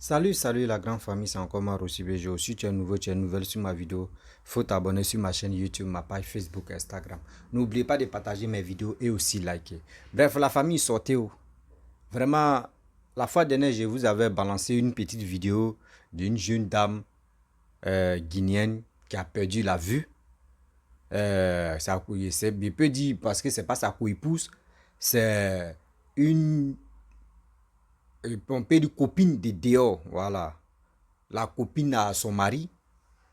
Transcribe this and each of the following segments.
Salut la grande famille, c'est encore Maro Sibejo. Si tu es nouveau, tu es nouvelle sur ma vidéo, faut t'abonner sur ma chaîne YouTube, ma page Facebook, Instagram. N'oubliez pas de partager mes vidéos et aussi liker. Bref, la famille sortez où? Vraiment, la fois dernière, je vous avais balancé une petite vidéo d'une jeune dame guinéenne qui a perdu la vue. Je peux dire parce que c'est pas sa co-épouse, c'est une, on peut dire copine de dehors, voilà. La copine à son mari,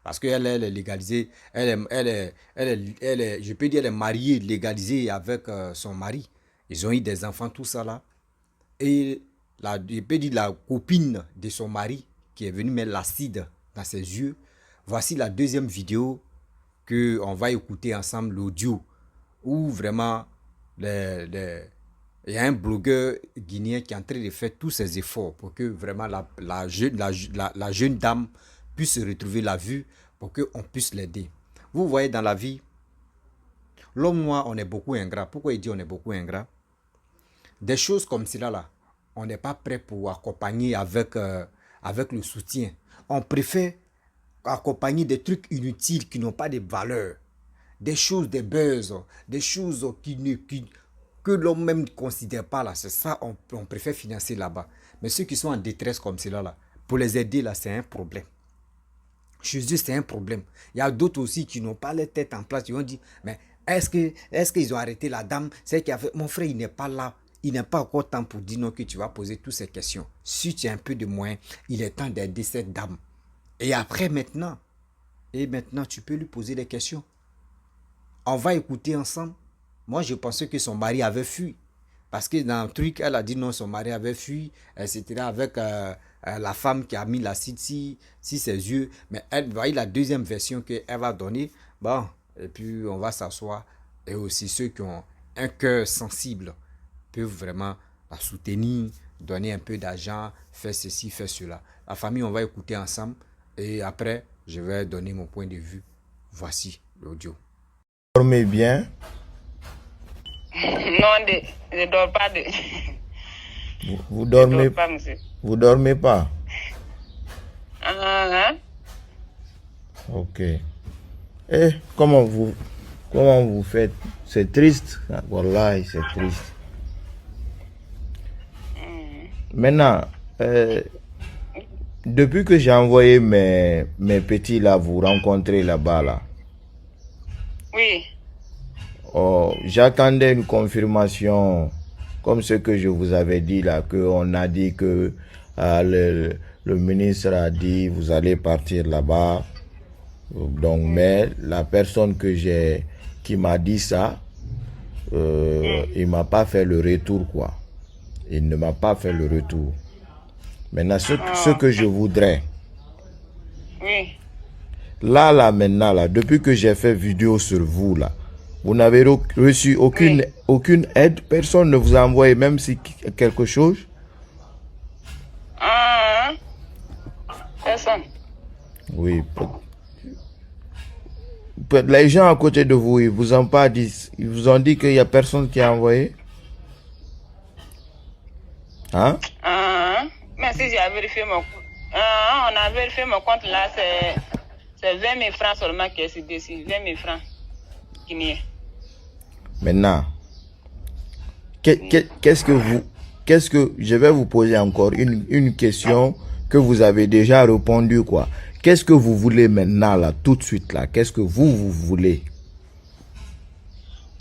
parce qu'elle est légalisée, je peux dire, elle est mariée, légalisée avec son mari. Ils ont eu des enfants, tout ça là. Et je peux dire la copine de son mari qui est venue mettre l'acide dans ses yeux. Voici la deuxième vidéo que on va écouter ensemble, l'audio, où vraiment il y a un blogueur guinéen qui est en train de faire tous ses efforts pour que vraiment la jeune dame puisse retrouver la vue pour qu'on puisse l'aider. Vous voyez dans la vie, l'homme noir, on est beaucoup ingrat. Pourquoi il dit on est beaucoup ingrat? Des choses comme cela là, on n'est pas prêt pour accompagner avec le soutien. On préfère accompagner des trucs inutiles qui n'ont pas de valeur. Des choses, des buzz, des choses que l'homme même ne considère pas là. C'est ça, on préfère financer là-bas. Mais ceux qui sont en détresse comme cela là, pour les aider là, c'est un problème. Chez eux, c'est un problème. Il y a d'autres aussi qui n'ont pas leur tête en place. Ils vont dire, mais est-ce qu'ils ont arrêté la dame? C'est qui a fait, mon frère, il n'est pas là. Il n'est pas encore temps pour dire non que tu vas poser toutes ces questions. Si tu as un peu de moyens, il est temps d'aider cette dame. Et après, maintenant, tu peux lui poser des questions. On va écouter ensemble. Moi, je pensais que son mari avait fui. Parce que dans le truc, elle a dit non, son mari avait fui, etc. Avec la femme qui a mis l'acide si ses yeux. Mais elle, voyez la deuxième version qu'elle va donner. Bon, et puis on va s'asseoir. Et aussi ceux qui ont un cœur sensible peuvent vraiment la soutenir, donner un peu d'argent, faire ceci, faire cela. La famille, on va écouter ensemble. Et après, je vais donner mon point de vue. Voici l'audio. Dormez bien. Non, je ne dors pas. Vous Je dormez, dors pas, monsieur. vous dormez pas. Ah, Ok. Et comment vous faites? C'est triste. Wallahi, c'est triste. Maintenant, depuis que j'ai envoyé mes petits là, vous rencontrer là-bas là. oui. Oh, j'attendais une confirmation comme ce que je vous avais dit là, qu'on a dit que le ministre a dit vous allez partir là-bas. Donc, mais la personne qui m'a dit ça, il m'a pas fait le retour quoi. Il ne m'a pas fait le retour. Maintenant, ce que je voudrais, Oui. là, maintenant, là, depuis que j'ai fait vidéo sur vous, là, vous n'avez reçu aucune aide, personne ne vous a envoyé même si quelque chose. Ah, personne. Oui. Les gens à côté de vous, ils vous ont pas dit, ils vous ont dit qu'il y a personne qui a envoyé. Hein? Ah, mais si j'ai vérifié mon compte. Ah, on a vérifié mon compte là, c'est 20 000 francs seulement qui est sur dessus. 20 000 francs guinéens. Maintenant, qu'est-ce que je vais vous poser encore une question que vous avez déjà répondu quoi. Qu'est-ce que vous voulez maintenant là, tout de suite là? Qu'est-ce que vous voulez?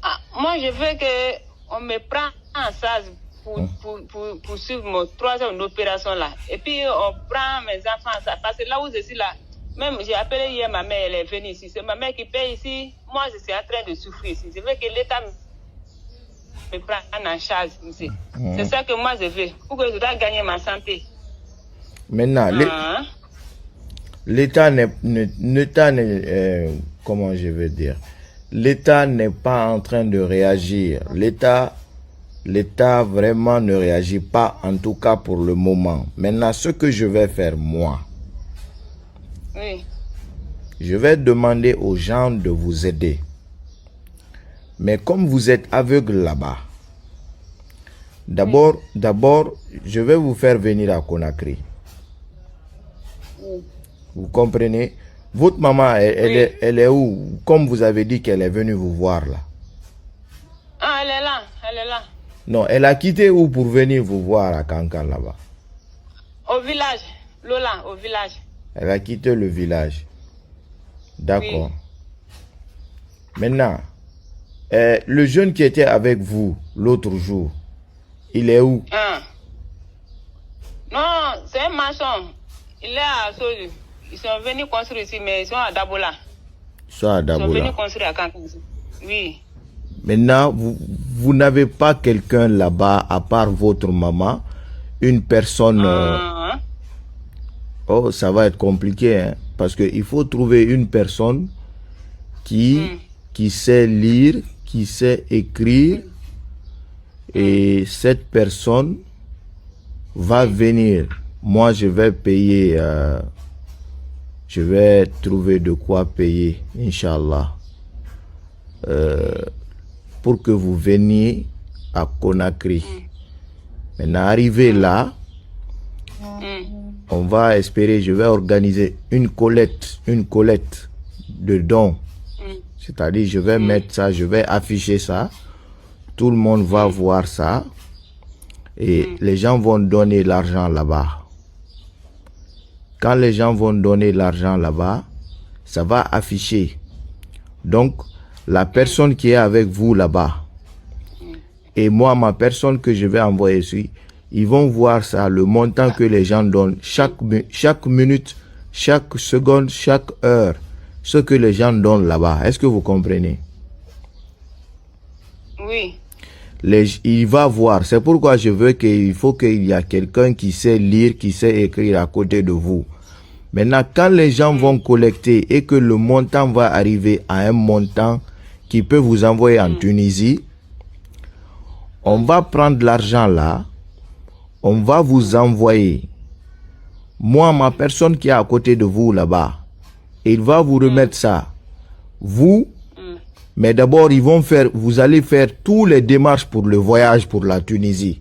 Ah, moi, je veux qu'on me prenne en charge pour suivre mon troisième opération là. Et puis, on prend mes enfants en charge. Parce que là où je suis là, même j'ai appelé hier ma mère, elle est venue ici. C'est ma mère qui paye ici. Moi, je suis en train de souffrir ici. Je veux que l'État me prenne en charge ici. C'est ça que moi je veux. Pour que je dois gagner ma santé. Maintenant, l'État comment je veux dire, l'État n'est pas en train de réagir. L'État vraiment ne réagit pas, en tout cas pour le moment. Maintenant, ce que je vais faire moi, Oui. je vais demander aux gens de vous aider. Mais comme vous êtes aveugle là-bas, d'abord, je vais vous faire venir à Conakry. Vous comprenez? Votre maman, elle est où? Comme vous avez dit qu'elle est venue vous voir là. Ah, elle est là, elle est là. Non, elle a quitté où pour venir vous voir à Kankan là-bas? Au village, Lola, au village. Elle a quitté le village. D'accord. Oui. Maintenant, le jeune qui était avec vous l'autre jour, il est où? Ah. Non, c'est un maçon. Il est à Soju. Ils sont venus construire ici, mais ils sont à Dabola. Ils sont venus construire à Kankan. Oui. Maintenant, vous n'avez pas quelqu'un là-bas, à part votre maman, une personne... Oh, ça va être compliqué, hein, parce qu'il faut trouver une personne qui sait lire, qui sait écrire, et cette personne va venir. Moi, je vais payer, je vais trouver de quoi payer, Inch'Allah, pour que vous veniez à Conakry. Maintenant, arrivé là, on va espérer, je vais organiser une collecte de dons. C'est-à-dire, je vais mettre ça, je vais afficher ça. Tout le monde va voir ça. Et les gens vont donner l'argent là-bas. Quand les gens vont donner l'argent là-bas, ça va afficher. Donc, la personne qui est avec vous là-bas, et moi, ma personne que je vais envoyer ici, ils vont voir ça, le montant que les gens donnent, chaque minute, chaque seconde, chaque heure, ce que les gens donnent là-bas. Est-ce que vous comprenez? Oui. Il va voir. C'est pourquoi je veux qu'il faut qu'il y ait quelqu'un qui sait lire, qui sait écrire à côté de vous. Maintenant, quand les gens vont collecter et que le montant va arriver à un montant qui peut vous envoyer en Tunisie, on va prendre l'argent là, on va vous envoyer. Moi, ma personne qui est à côté de vous là-bas, il va vous remettre ça. Vous, mais d'abord, vous allez faire tous les démarches pour le voyage pour la Tunisie.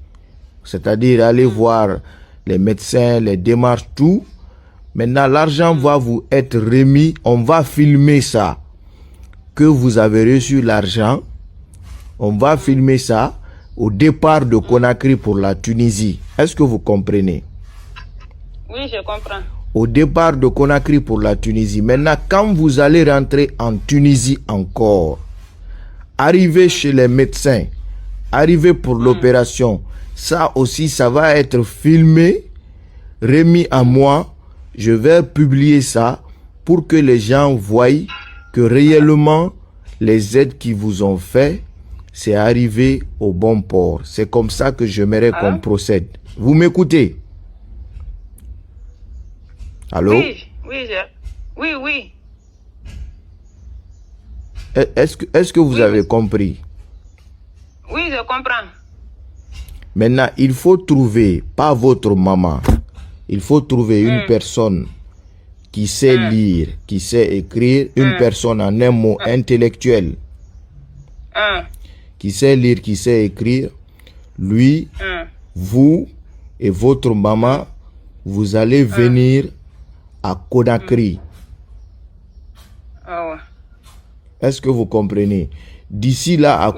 C'est-à-dire aller voir les médecins, les démarches, tout. Maintenant, l'argent va vous être remis. On va filmer ça. Que vous avez reçu l'argent. On va filmer ça au départ de Conakry pour la Tunisie. Est-ce que vous comprenez? Oui, je comprends. Au départ de Conakry pour la Tunisie. Maintenant, quand vous allez rentrer en Tunisie encore, arriver chez les médecins, arriver pour l'opération, ça aussi, ça va être filmé, remis à moi. Je vais publier ça pour que les gens voient que réellement, les aides qui vous ont fait, c'est arrivé au bon port. C'est comme ça que j'aimerais qu'on procède. Vous m'écoutez? Allô? Oui, oui, oui. Est-ce que vous avez compris? Oui, je comprends. Maintenant, il faut trouver, pas votre maman, il faut trouver une personne qui sait lire, qui sait écrire, une personne en un mot intellectuelle, qui sait lire, qui sait écrire. Lui, vous et votre maman, vous allez venir à Conakry. Est-ce que vous comprenez? D'ici là à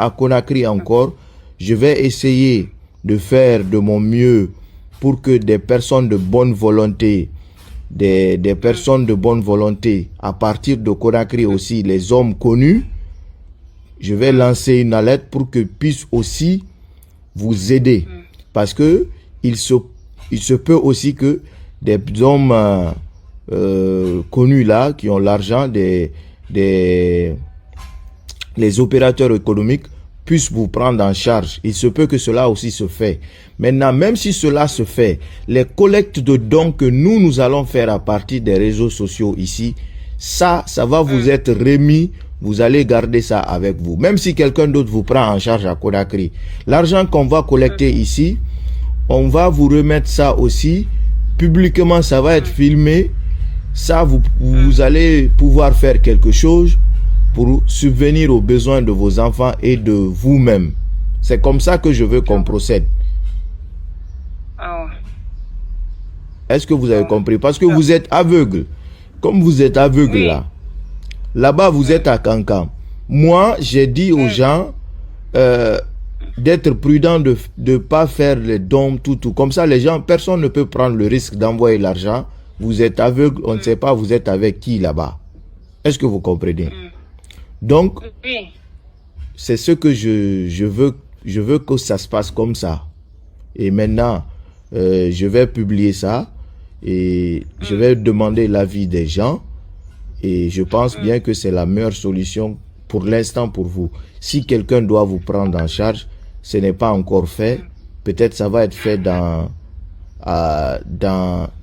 Conakry, encore, je vais essayer de faire de mon mieux pour que des personnes de bonne volonté, des personnes de bonne volonté, à partir de Conakry aussi, les hommes connus, je vais lancer une alerte pour qu'ils puissent aussi vous aider. Parce que il se peut aussi que des hommes connus là, qui ont l'argent, les opérateurs économiques puissent vous prendre en charge. Il se peut que cela aussi se fait. Maintenant, même si cela se fait, les collectes de dons que nous allons faire à partir des réseaux sociaux ici, ça va vous être remis. Vous allez garder ça avec vous. Même si quelqu'un d'autre vous prend en charge à Conakry. L'argent qu'on va collecter ici, on va vous remettre ça aussi. Publiquement, ça va être filmé. Ça, vous allez pouvoir faire quelque chose pour subvenir aux besoins de vos enfants et de vous-même. C'est comme ça que je veux qu'on procède. Est-ce que vous avez compris? Parce que vous êtes aveugle. Comme vous êtes aveugle là, là-bas vous êtes à Kankan. Moi, j'ai dit aux gens d'être prudent, de ne pas faire les dons, tout. Comme ça, les gens, personne ne peut prendre le risque d'envoyer l'argent. Vous êtes aveugle, on ne sait pas vous êtes avec qui là-bas. Est-ce que vous comprenez? Donc, c'est ce que je veux que ça se passe comme ça. Et maintenant, je vais publier ça et je vais demander l'avis des gens. Et je pense bien que c'est la meilleure solution pour l'instant pour vous. Si quelqu'un doit vous prendre en charge, ce n'est pas encore fait. Peut-être ça va être fait dans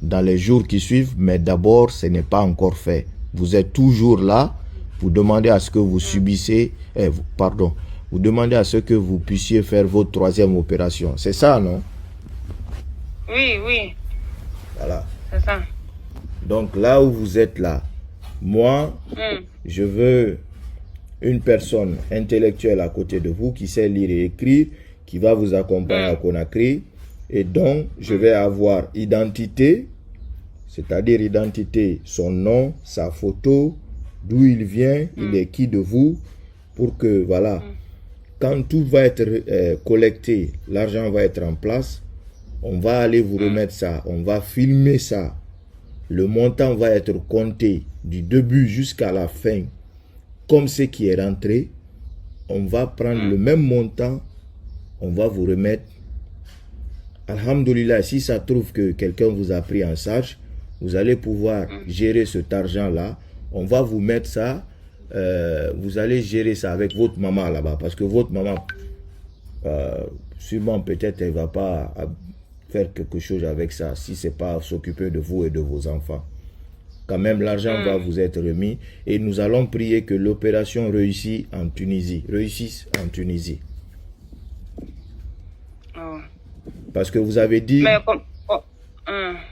les jours qui suivent, mais d'abord, ce n'est pas encore fait. Vous êtes toujours là, vous demandez à ce que vous subissez, vous demandez à ce que vous puissiez faire votre troisième opération. C'est ça, non? Oui, oui. Voilà. C'est ça. Donc là où vous êtes là, moi, je veux une personne intellectuelle à côté de vous qui sait lire et écrire, qui va vous accompagner à Conakry. Et donc, je vais avoir identité, c'est-à-dire identité, son nom, sa photo, d'où il vient, il est qui de vous, pour que, voilà, quand tout va être collecté, l'argent va être en place, on va aller vous remettre ça, on va filmer ça. Le montant va être compté du début jusqu'à la fin, comme ce qui est rentré. On va prendre le même montant, on va vous remettre. Alhamdoulilah, si ça trouve que quelqu'un vous a pris en charge, vous allez pouvoir gérer cet argent-là. On va vous mettre ça, vous allez gérer ça avec votre maman là-bas. Parce que votre maman, sûrement peut-être elle ne va pas faire quelque chose avec ça, si ce n'est pas s'occuper de vous et de vos enfants. Quand même, l'argent va vous être remis. Et nous allons prier que l'opération réussisse en Tunisie. Parce que vous avez dit...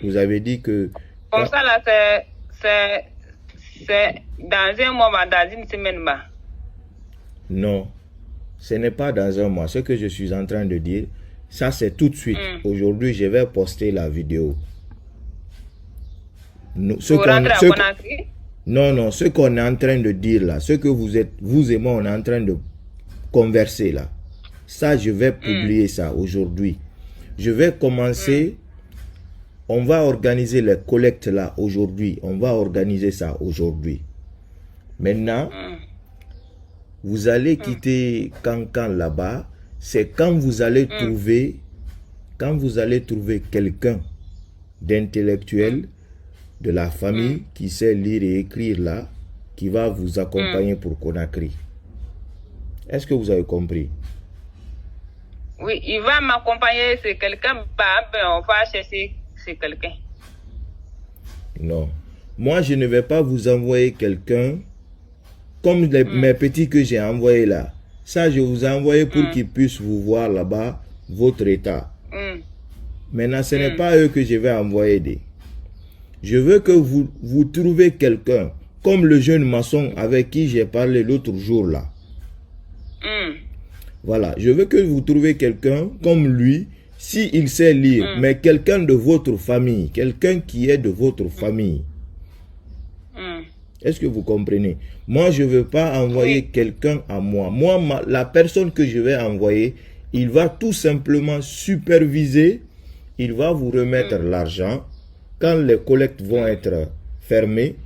vous avez dit que... Comme ça, là, c'est dans un mois, dans une semaine. Non, ce n'est pas dans un mois. Ce que je suis en train de dire, ça c'est tout de suite. Aujourd'hui, je vais poster la vidéo. Non, ce qu'on est en train de dire là, ce que vous et moi, on est en train de converser là, ça, je vais publier ça aujourd'hui. Je vais commencer, on va organiser les collectes là aujourd'hui. On va organiser ça aujourd'hui. Maintenant, vous allez quitter Kankan là-bas. C'est quand vous allez trouver, quelqu'un d'intellectuel de la famille qui sait lire et écrire là, qui va vous accompagner pour Conakry. Est-ce que vous avez compris? Oui, il va m'accompagner, c'est quelqu'un, on va chercher, c'est quelqu'un. Non. Moi, je ne vais pas vous envoyer quelqu'un comme mes petits que j'ai envoyés là. Ça, je vous ai envoyé pour qu'ils puissent vous voir là-bas, votre état. Maintenant, ce n'est pas eux que je vais envoyer. Je veux que vous trouviez quelqu'un, comme le jeune maçon avec qui j'ai parlé l'autre jour là. Voilà, je veux que vous trouviez quelqu'un comme lui, s'il sait lire, mais quelqu'un de votre famille, quelqu'un qui est de votre famille. Est-ce que vous comprenez? Moi, je ne veux pas envoyer quelqu'un à moi. Moi, la personne que je vais envoyer, il va tout simplement superviser, il va vous remettre l'argent. Quand les collectes vont être fermées,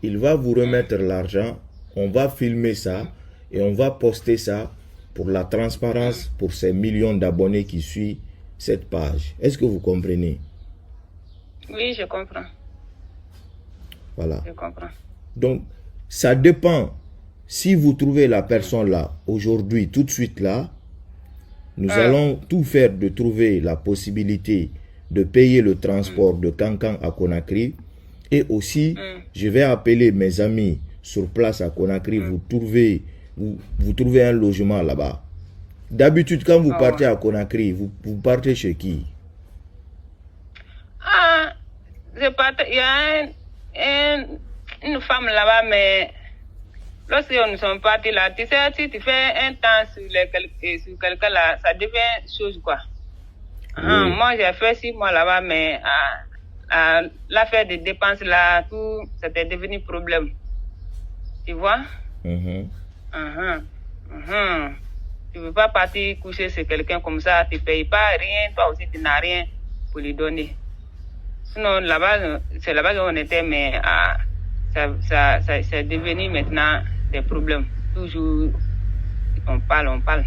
il va vous remettre l'argent, on va filmer ça et on va poster ça pour la transparence, pour ces millions d'abonnés qui suivent cette page. Est-ce que vous comprenez? Oui, je comprends. Voilà. Je comprends. Donc, ça dépend. Si vous trouvez la personne là, aujourd'hui, tout de suite là, nous allons tout faire de trouver la possibilité de payer le transport de Kankan à Conakry. Et aussi, je vais appeler mes amis sur place à Conakry. Vous trouvez un logement là-bas. D'habitude, quand vous partez à Conakry, vous partez chez qui? Il y a une femme là-bas, mais lorsque nous sommes partis là, tu sais, si tu fais un temps sur quelqu'un là, ça devient chose quoi. Moi, j'ai fait 6 mois là-bas, mais l'affaire des dépenses là, tout, c'était devenu problème. Tu vois? Mhm. Tu ne peux pas partir coucher chez quelqu'un comme ça, tu ne payes pas rien, toi aussi tu n'as rien pour lui donner. Sinon, là-bas, c'est là-bas qu'on était, mais c'est devenu maintenant des problèmes. Toujours, on parle.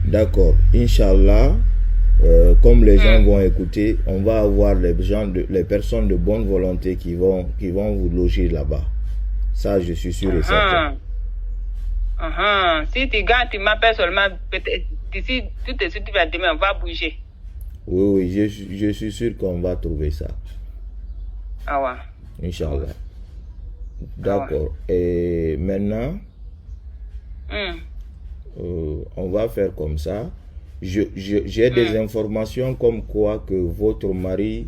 D'accord. Inch'Allah, comme les gens vont écouter, on va avoir les personnes de bonne volonté qui vont vous loger là-bas. Ça, je suis sûr et certain. Si tu gagnes, tu m'appelles seulement, peut-être, d'ici, tout de suite, tu vas demain, on va bouger. Oui, je suis sûr qu'on va trouver ça. Ah ouais. Inch'Allah. D'accord. Et maintenant, on va faire comme ça. J'ai des informations comme quoi que votre mari,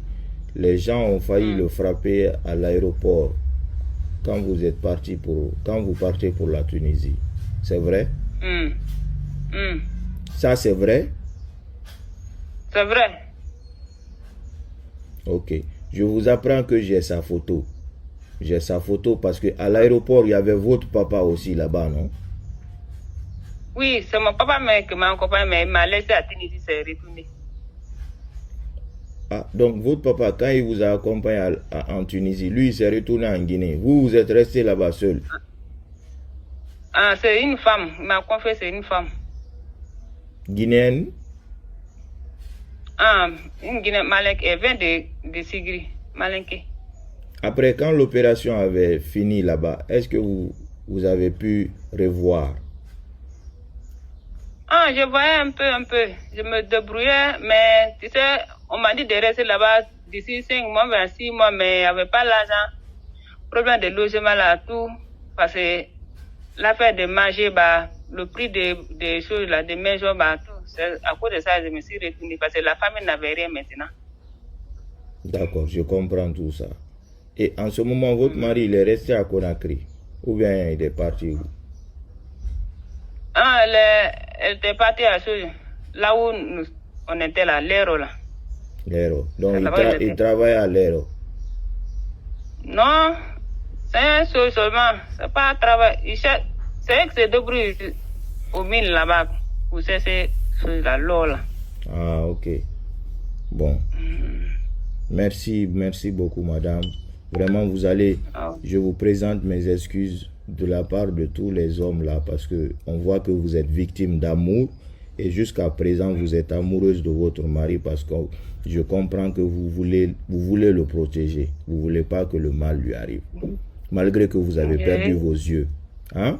les gens ont failli le frapper à l'aéroport quand vous partez pour la Tunisie. C'est vrai? Ça, c'est vrai? C'est vrai. Ok. Je vous apprends que j'ai sa photo. J'ai sa photo parce qu'à l'aéroport, il y avait votre papa aussi là-bas, non? Oui, c'est mon papa qui m'a accompagné, mais il m'a laissé à Tunisie, c'est retourné. Ah, donc votre papa, quand il vous a accompagné en Tunisie, lui, il s'est retourné en Guinée. Vous êtes resté là-bas seul? Ah, c'est une femme. Il m'a confié, c'est une femme. Guinéenne? Ah, une Guinéenne, Malek, elle vient de Sigri, Malinké. Après, quand l'opération avait fini là-bas, est-ce que vous avez pu revoir? Ah, je voyais un peu. Je me débrouillais, mais tu sais, on m'a dit de rester là-bas d'ici 5 mois, 26 mois, mais il n'y avait pas l'argent. Problème de logement là, tout. Parce que l'affaire de manger, bah, le prix des choses là, des maisons, bah, tout. À cause de ça, je me suis retournée parce que la famille n'avait rien maintenant. D'accord, je comprends tout ça. Et en ce moment, votre mari, il est resté à Conakry? Ou bien il est parti où? Ah, elle était partie à là où on était là, l'Hérault là. L'Hérault. Donc il travaille à l'Hérault? Non, c'est un seul seulement. C'est pas un travail. C'est vrai que c'est débrouille aux mines là-bas. Pour ces choses-là, l'eau là. Ah, ok. Bon. Merci beaucoup, madame. Vraiment, je vous présente mes excuses de la part de tous les hommes là, parce que on voit que vous êtes victime d'amour et jusqu'à présent vous êtes amoureuse de votre mari parce que je comprends que vous voulez le protéger. Vous voulez pas que le mal lui arrive, malgré que vous avez perdu vos yeux. Hein?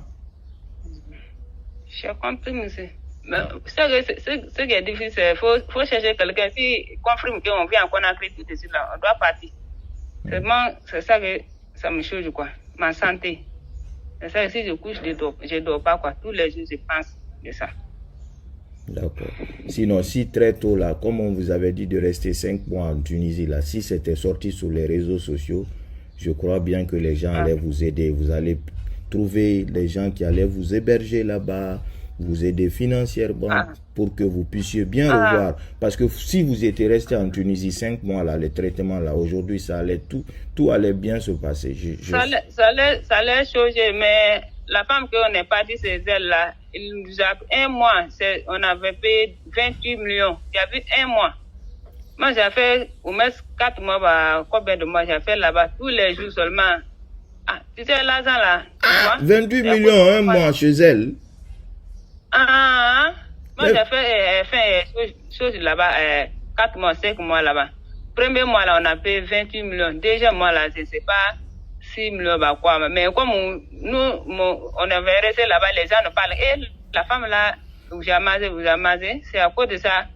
J'ai compris, monsieur. Mais ce qui est difficile, c'est qu'il faut chercher quelqu'un. Si on confirme qu'on vient en Conakry tout de suite là, on doit partir. C'est ça que ça me change, quoi. Ma santé. C'est ça que si je couche, je dors pas, quoi. Tous les jours, je pense de ça. D'accord. Sinon, si très tôt, là, comme on vous avait dit de rester 5 mois en Tunisie, là, si c'était sorti sur les réseaux sociaux, je crois bien que les gens allaient vous aider. Vous allez trouver les gens qui allaient vous héberger là-bas, vous aider financièrement pour que vous puissiez bien revoir. Parce que si vous étiez resté en Tunisie 5 mois, là, les traitements, là, aujourd'hui, ça allait tout allait bien se passer. Ça allait changer, mais la femme qu'on n'est pas dit, c'est elle là. Il nous a un mois, on avait payé 28 millions. Il y a eu un mois. Moi, j'ai fait au moins 4 mois, bah, combien de mois j'ai fait là-bas, tous les jours seulement. Ah, tu sais, l'argent là. 28 millions un mois chez elle. Moi, j'ai fait choses là-bas, 4 mois, 5 mois là-bas. Premier mois, là, on a payé 28 millions. Deuxième mois, là, c'est pas 6 millions, bah, quoi. Mais comme on avait resté là-bas, les gens nous parlent. Et la femme, là, vous a masé. C'est à cause de ça,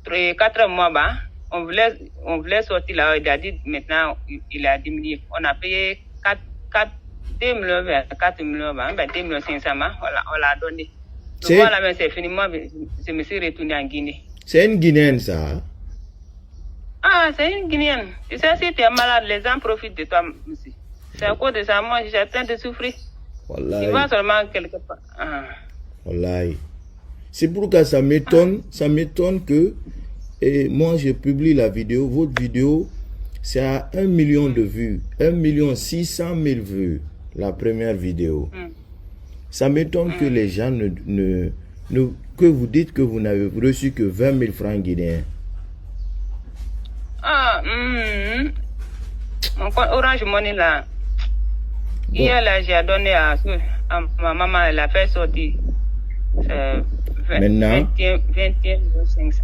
4 mois, bah, on voulait sortir là. Il a dit, maintenant, il a diminué. On a payé 2 millions, 4 millions, bah, 2 millions 500, bah, on l'a donné. Voilà, mais c'est fini. Moi, je me suis retourné en Guinée. C'est une Guinéenne, ça? Ah, c'est une Guinéenne. Tu sais, si tu es malade, les gens profitent de toi, monsieur. C'est à cause de ça, moi, j'ai train de souffrir. Wallahi. Tu vois seulement quelque part. Wallahi. C'est pourquoi ça m'étonne que moi, je publie la vidéo, votre vidéo, C'est à 1 million de vues. 1 600 000 vues. La première vidéo. Ça m'étonne que les gens que vous dites que vous n'avez reçu que 20 000 francs guinéens. Mon compte Orange Money là. Hier là, j'ai donné à ma maman, elle a fait sortir. Maintenant 21 500.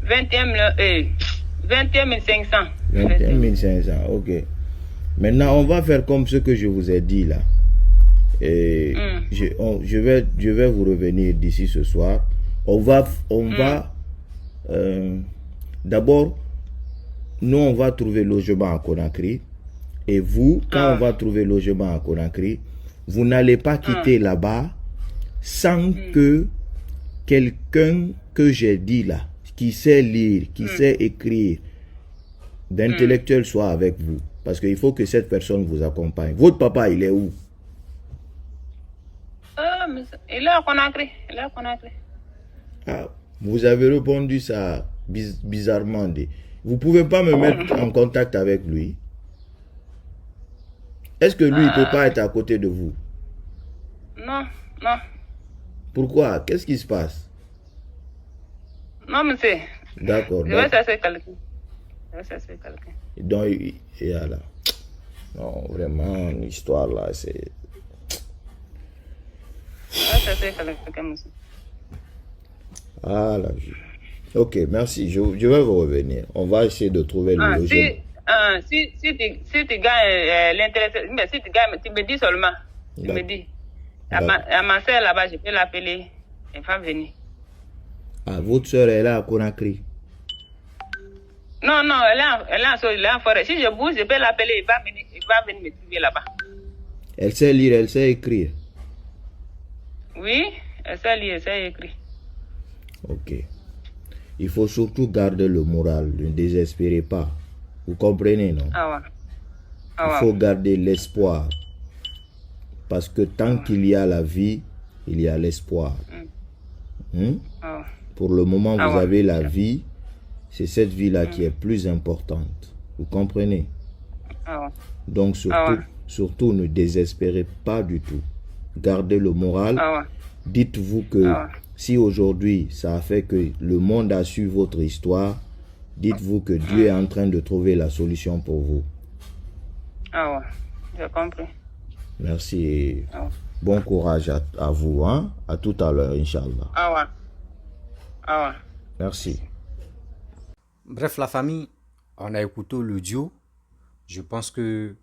21 500. 21 500, ok. Maintenant, on va faire comme ce que je vous ai dit là. Et je vais vous revenir d'ici ce soir. On va d'abord, nous on va trouver logement à Conakry. Et vous, quand on va trouver logement à Conakry, vous n'allez pas quitter là-bas sans que quelqu'un que j'ai dit là, qui sait lire, qui sait écrire, d'intellectuel soit avec vous. Parce qu'il faut que cette personne vous accompagne. Votre papa, il est où? Il est à Conakry. Il est à Conakry. Ah, vous avez répondu ça bizarrement. Vous ne pouvez pas me mettre en contact avec lui? Est-ce que lui, il ne peut pas être à côté de vous? Non, non. Pourquoi? Qu'est-ce qui se passe? Non, monsieur. D'accord. Je vais chercher quelqu'un. Donc, et là. Non, vraiment, l'histoire là, c'est... Je vais chercher quelqu'un, monsieur. Ah, la vie. Ok, merci. Je vais vous revenir. On va essayer de trouver le logement. Si tu gagnes l'intérêt, mais si tu gagnes, tu me dis seulement. Tu me dis. À ma soeur là-bas, je peux l'appeler. Elle va venir. Ah, votre soeur est là à Conakry? Non, elle est en forêt. Si je bouge, je peux l'appeler. Il va venir me trouver là-bas. Elle sait lire, elle sait écrire? Oui, elle sait lire, elle sait écrire. Ok. Il faut surtout garder le moral. Ne désespérez pas. Vous comprenez, non? Il faut garder l'espoir. Parce que tant qu'il y a la vie, il y a l'espoir. Pour le moment, vous avez la vie. C'est cette vie-là qui est plus importante. Vous comprenez? Donc, surtout, ne désespérez pas du tout. Gardez le moral. Dites-vous que si aujourd'hui, ça a fait que le monde a su votre histoire, dites-vous que Dieu est en train de trouver la solution pour vous. J'ai compris. Merci et bon courage à vous. Hein? À tout à l'heure, Inch'Allah. Merci. Bref, la famille, on a écouté l'audio. Je pense que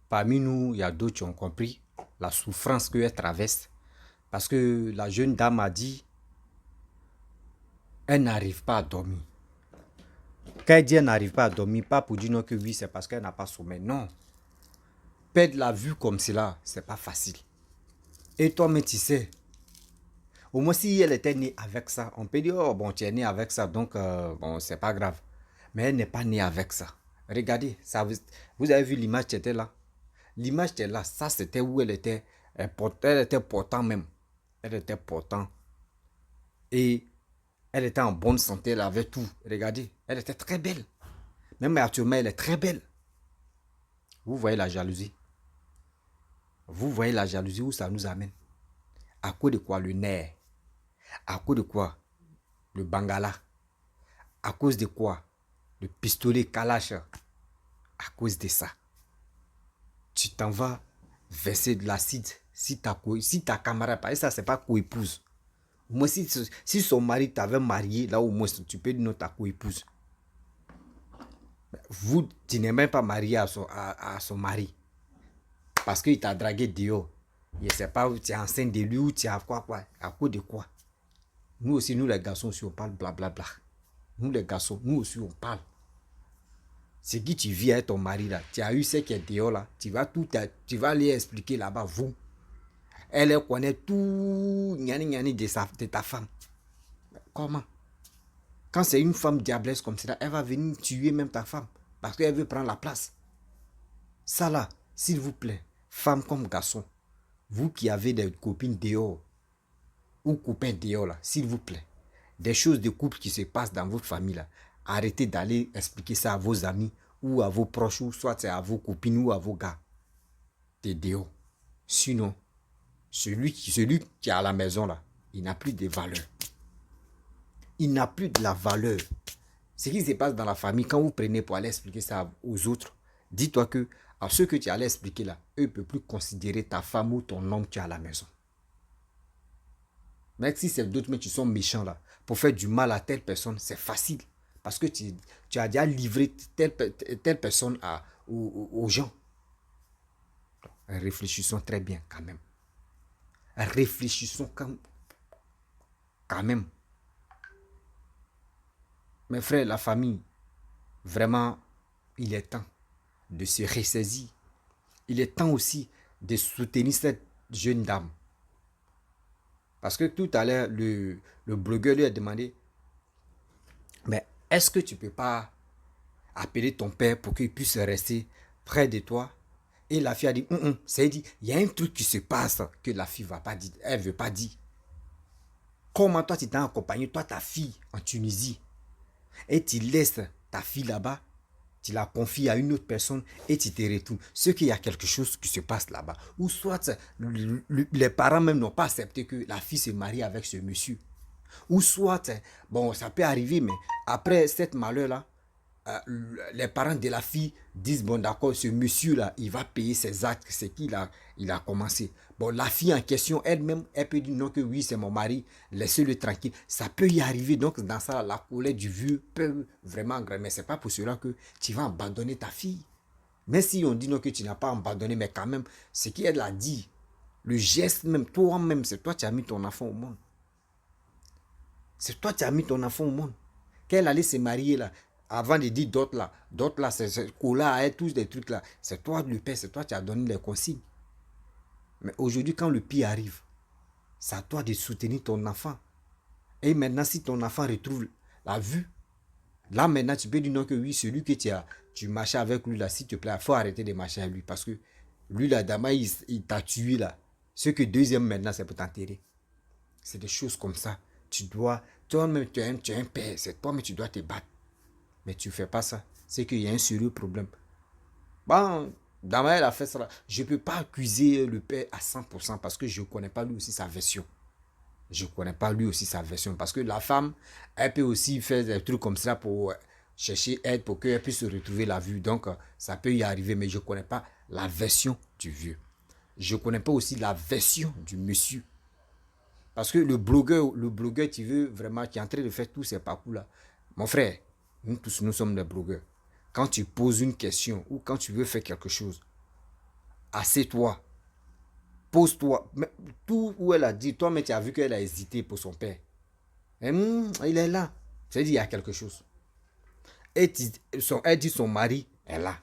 parmi nous, il y a d'autres qui ont compris la souffrance qu'elle traverse. Parce que la jeune dame a dit, elle n'arrive pas à dormir. Quand elle dit elle n'arrive pas à dormir, pas pour dire non que oui, c'est parce qu'elle n'a pas sommeil. Non. Perdre la vue comme cela, c'est pas facile. Et toi, mais tu sais, au moins si elle était née avec ça, on peut dire, oh bon, tu es née avec ça, donc bon, c'est pas grave. Mais elle n'est pas née avec ça. Regardez, ça, vous avez vu l'image qui était là? L'image qui était là, ça c'était où elle était portant même. Elle était portant. Et elle était en bonne santé, elle avait tout. Regardez, elle était très belle. Même actuellement, elle est très belle. Vous voyez la jalousie. Vous voyez la jalousie où ça nous amène. À cause de quoi? Le nerf. À cause de quoi? Le bangala. À cause de quoi? Le pistolet Kalash. À cause de ça. Tu t'en vas verser de l'acide si ta camarade, parce que ça c'est pas co-épouse. Moi si son mari t'avait marié, là au moins tu peux dire non ta co-épouse. Vous, tu n'es même pas marié à son mari. Parce qu'il t'a dragué dehors. Je ne sais pas où tu es enceinte de lui ou tu as quoi. À cause de quoi? Nous aussi, nous les garçons, si on parle blablabla. Nous les garçons, nous aussi on parle. C'est qui tu vis avec ton mari là. Tu as eu ce qui est dehors là. Tu vas aller expliquer là-bas, vous. Elle connaît tout de ta femme. Comment? Quand c'est une femme diablesse comme ça, elle va venir tuer même ta femme. Parce qu'elle veut prendre la place. Ça là, s'il vous plaît, femme comme garçon, vous qui avez des copines dehors, ou copains dehors là, s'il vous plaît, des choses de couple qui se passent dans votre famille là, arrêtez d'aller expliquer ça à vos amis ou à vos proches ou soit à vos copines ou à vos gars. T'es dehors. Sinon, celui qui est à la maison là, il n'a plus de valeur. Il n'a plus de la valeur. Ce qui se passe dans la famille, quand vous prenez pour aller expliquer ça aux autres, dis-toi que à ceux que tu allais expliquer là, eux ne peuvent plus considérer ta femme ou ton homme qui est à la maison. Même si c'est d'autres, mais qui sont méchants là, pour faire du mal à telle personne, c'est facile. Parce que tu as déjà livré telle personne aux gens. Réfléchissons très bien quand même. Réfléchissons quand même. Mes frères, la famille, vraiment, il est temps de se ressaisir. Il est temps aussi de soutenir cette jeune dame. Parce que tout à l'heure, le blogueur lui a demandé, mais est-ce que tu ne peux pas appeler ton père pour qu'il puisse rester près de toi? Et la fille a dit, c'est dit, il y a un truc qui se passe que la fille va pas dire, elle ne veut pas dire. Comment toi tu t'es accompagné, toi ta fille en Tunisie, et tu laisses ta fille là-bas, tu la confies à une autre personne et tu te retournes. Ce qu'il y a quelque chose qui se passe là-bas. Ou soit les parents même n'ont pas accepté que la fille se marie avec ce monsieur. Ou soit, bon, ça peut arriver, mais après cette malheur-là, les parents de la fille disent, bon d'accord, ce monsieur-là, il va payer ses actes, c'est qu'il a commencé. Bon, la fille en question, elle-même, elle peut dire non, que oui, c'est mon mari, laissez-le tranquille. Ça peut y arriver, donc dans ça, la colère du vieux peut vraiment grimper. Mais ce n'est pas pour cela que tu vas abandonner ta fille. Mais si on dit non, que tu n'as pas abandonné, mais quand même, ce qu'elle a dit, le geste même, toi-même, c'est toi qui as mis ton enfant au monde. C'est toi qui as mis ton enfant au monde. Qu'elle allait se marier là, avant de dire d'autres là, c'est cola, tous des trucs là. C'est toi le père, c'est toi qui as donné les consignes. Mais aujourd'hui, quand le pire arrive, c'est à toi de soutenir ton enfant. Et maintenant, si ton enfant retrouve la vue, là maintenant, tu peux dire non que oui, celui que tu marchais avec lui là, s'il te plaît, il faut arrêter de marcher avec lui. Parce que lui là, d'abord, il t'a tué là. Ce que deuxième maintenant, c'est pour t'enterrer. C'est des choses comme ça. Toi-même, tu es un père, c'est toi, mais tu dois te battre. Mais tu ne fais pas ça. C'est qu'il y a un sérieux problème. Bon, Damael a fait ça. Je ne peux pas accuser le père à 100% parce que je ne connais pas lui aussi sa version. Je ne connais pas lui aussi sa version. Parce que la femme, elle peut aussi faire des trucs comme ça pour chercher aide, pour qu'elle puisse retrouver la vue. Donc, ça peut y arriver, mais je ne connais pas la version du vieux. Je ne connais pas aussi la version du monsieur. Parce que le blogueur, tu veux vraiment, qui est en train de faire tous ces parcours-là. Mon frère, nous tous, nous sommes des blogueurs. Quand tu poses une question ou quand tu veux faire quelque chose, assieds-toi, pose-toi. Tout où elle a dit, toi, mais tu as vu qu'elle a hésité pour son père. Et, il est là. C'est-à-dire qu'il y a quelque chose. Elle dit son mari est là.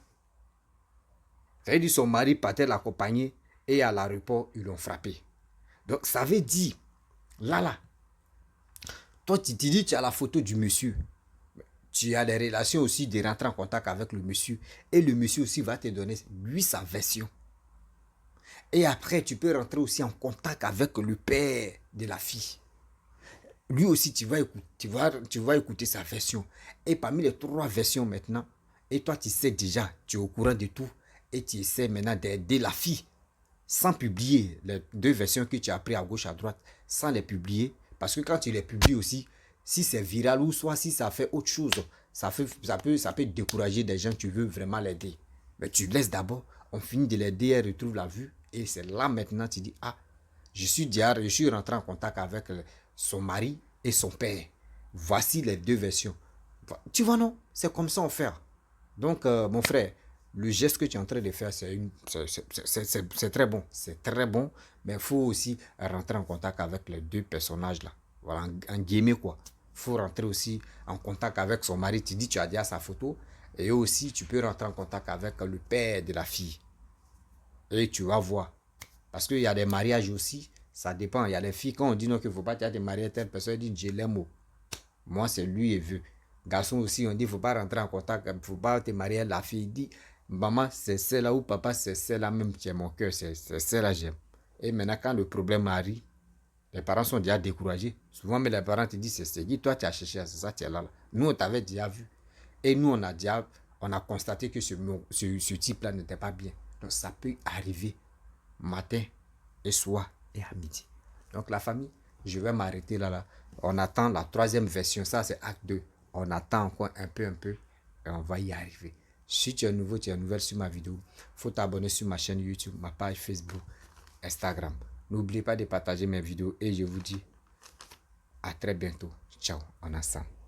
C'est-à-dire son mari partait l'accompagner et à l'aéroport, ils l'ont frappé. Donc, ça veut dire, là, toi, tu te dis, tu as la photo du monsieur. Tu as des relations aussi de rentrer en contact avec le monsieur. Et le monsieur aussi va te donner, lui, sa version. Et après, tu peux rentrer aussi en contact avec le père de la fille. Lui aussi, tu vas écouter sa version. Et parmi les 3 versions maintenant, et toi, tu sais déjà, tu es au courant de tout. Et tu essaies maintenant d'aider la fille. Sans publier les 2 versions que tu as prises à gauche, à droite. Sans les publier. Parce que quand tu les publies aussi, si c'est viral ou soit si ça fait autre chose, ça peut décourager des gens, tu veux vraiment l'aider. Mais tu laisses d'abord, on finit de l'aider, elle retrouve la vue. Et c'est là maintenant, tu dis, je suis rentré en contact avec son mari et son père. Voici les 2 versions. Tu vois, non? C'est comme ça on fait. Donc, mon frère, le geste que tu es en train de faire, c'est très bon. C'est très bon, mais il faut aussi rentrer en contact avec les 2 personnages là. Voilà, en guillemets quoi. Il faut rentrer aussi en contact avec son mari. Tu dis, tu as déjà sa photo. Et aussi, tu peux rentrer en contact avec le père de la fille. Et tu vas voir. Parce qu'il y a des mariages aussi. Ça dépend. Il y a des filles, quand on dit non, qu'il ne faut pas te marier à telle personne, elle dit, je l'aime. Moi, c'est lui et vieux. Garçon aussi, on dit, il ne faut pas rentrer en contact. Il ne faut pas te marier à la fille. Il dit, maman, c'est celle-là ou papa, c'est celle-là même qui est mon cœur. C'est celle-là j'aime. Et maintenant, quand le problème arrive, Les parents sont déjà découragés. Souvent, mais les parents te disent, c'est qui, toi, tu as cherché, c'est ça, tu es là. Nous, on t'avait déjà vu. Et nous, on a constaté que ce type-là n'était pas bien. Donc, ça peut arriver matin et soir et à midi. Donc, la famille, je vais m'arrêter là. On attend la 3e version. Ça, c'est acte 2. On attend encore un peu. Et on va y arriver. Si tu es nouveau, tu es nouvelle sur ma vidéo, il faut t'abonner sur ma chaîne YouTube, ma page Facebook, Instagram. N'oubliez pas de partager mes vidéos et je vous dis à très bientôt. Ciao, on ensemble.